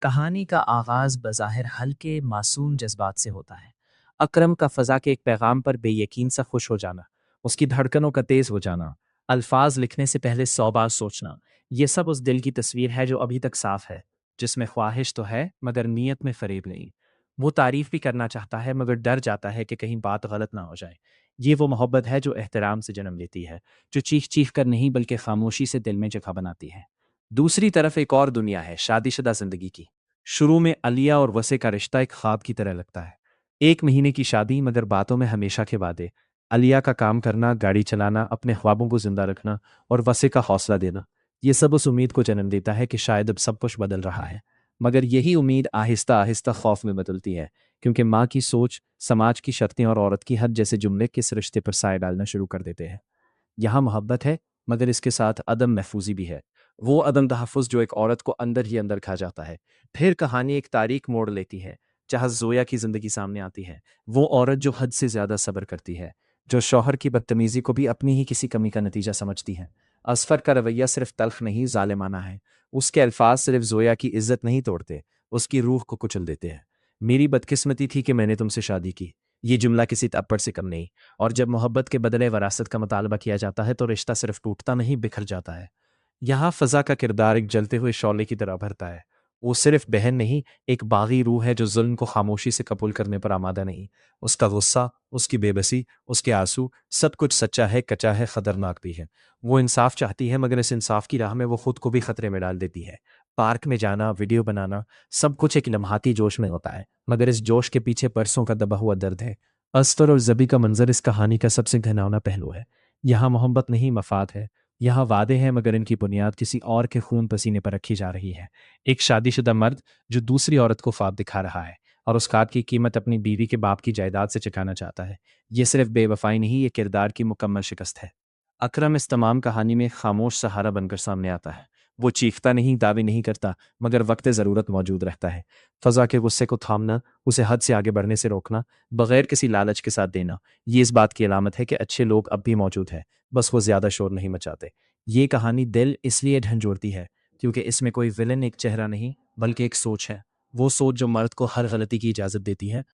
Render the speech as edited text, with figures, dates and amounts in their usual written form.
कहानी का आगाज़ बज़ाहिर हल्के मासूम जज्बात से होता है। अकरम का फ़ज़ा के एक पैगाम पर बेयकीन सा खुश हो जाना, उसकी धड़कनों का तेज़ हो जाना, अल्फ़ाज़ लिखने से पहले 100 बार सोचना, ये सब उस दिल की तस्वीर है जो अभी तक साफ़ है, जिसमें ख्वाहिश तो है मगर नीयत में फ़रेब नहीं। वो तारीफ़ भी करना चाहता है मगर डर जाता है कि कहीं बात गलत ना हो जाए। ये वो मोहब्बत है जो एहतराम से जन्म लेती है, जो चीख-चीख कर नहीं बल्कि ख़ामोशी से दिल में जगह बनाती है। दूसरी तरफ एक और दुनिया है शादीशुदा ज़िंदगी की। शुरू में अलिया और वसे का रिश्ता एक ख्वाब की तरह लगता है। 1 महीने की शादी मगर बातों में हमेशा के वादे। अलिया का काम करना, गाड़ी चलाना, अपने ख्वाबों को ज़िंदा रखना और वसे का हौसला देना। ये सब उस उम्मीद को जन्म देता है कि शायद अब सब कुछ बदल रहा है। मगर यही उम्मीद आहिस्ता-आहिस्ता खौफ में बदलती है, क्योंकि माँ की सोच, समाज की शर्तें और औरत की हद जैसे जुमले किस रिश्ते पर साए डालना शुरू कर देते हैं। यहाँ मोहब्बत है, मगर इसके साथ अदम महफूज़ी भी है। वो अदम तहफ़्फ़ुज़ जो एक औरत को अंदर ही अंदर खा जाता है। फिर कहानी एक तारीख मोड़ लेती है, जहाँ ज़ोया की ज़िंदगी सामने आती है। वो औरत जो हद से ज़्यादा सब्र करती है, जो शौहर की बदतमीज़ी को भी अपनी ही किसी कमी का नतीजा समझती है। असफ़र का रवैया सिर्फ़ तल्ख़ नहीं, ज़ालिमाना है। उसके अल्फ़ाज़ सिर्फ़ ज़ोया की इज़्ज़त नहीं तोड़ते, उसकी रूह को कुचल देते हैं। मेरी बदकिस्मती थी कि मैंने तुमसे शादी की। ये जुमला किसी थप्पड़ से कम नहीं। और जब मोहब्बत के बदले वरासत का मुतालबा किया जाता है तो रिश्ता सिर्फ टूटता नहीं बिखर जाता है। यहाँ फ़ज़ा का किरदार एक जलते हुए शौले की तरह भरता है। वो सिर्फ बहन नहीं, एक बागी रूह है जो ज़ुल्म को खामोशी से कबूल करने पर आमादा नहीं। उसका गुस्सा, उसकी बेबसी, उसके आंसू, सब कुछ सच्चा है, कच्चा है, ख़तरनाक भी है। वो इंसाफ चाहती है मगर इस इंसाफ की राह में वो खुद को भी खतरे में डाल देती है। पार्क में जाना, वीडियो बनाना, सब कुछ एक लम्हाती जोश में होता है, मगर इस जोश के पीछे बरसों का दबा हुआ दर्द है। अस्तर और ज़बी का मंज़र इस कहानी का सबसे घिनौना पहलू है। यहाँ मोहब्बत नहीं मफ़ाद है, यहाँ वादे हैं मगर इनकी बुनियाद किसी और के खून पसीने पर रखी जा रही है। एक शादीशुदा मर्द जो दूसरी औरत को ख्वाब दिखा रहा है और उस ख्वाब की कीमत अपनी बीवी के बाप की जायदाद से चुकाना चाहता है। ये सिर्फ बेवफ़ाई नहीं, ये किरदार की मुकम्मल शिकस्त है। अकरम इस तमाम कहानी में खामोश सहारा बनकर सामने आता है। वो चीखता नहीं, दावे नहीं करता, मगर वक़्त ज़रूरत मौजूद रहता है। फ़ज़ा के गुस्से को थामना, उसे हद से आगे बढ़ने से रोकना, बग़ैर किसी लालच के साथ देना, ये इस बात की अलामत है कि अच्छे लोग अब भी मौजूद हैं, बस वो ज़्यादा शोर नहीं मचाते। ये कहानी दिल इसलिए झंझोड़ती है, क्योंकि इसमें कोई विलेन एक चेहरा नहीं, बल्कि एक सोच है। वो सोच जो मर्द को हर गलती की इजाज़त देती है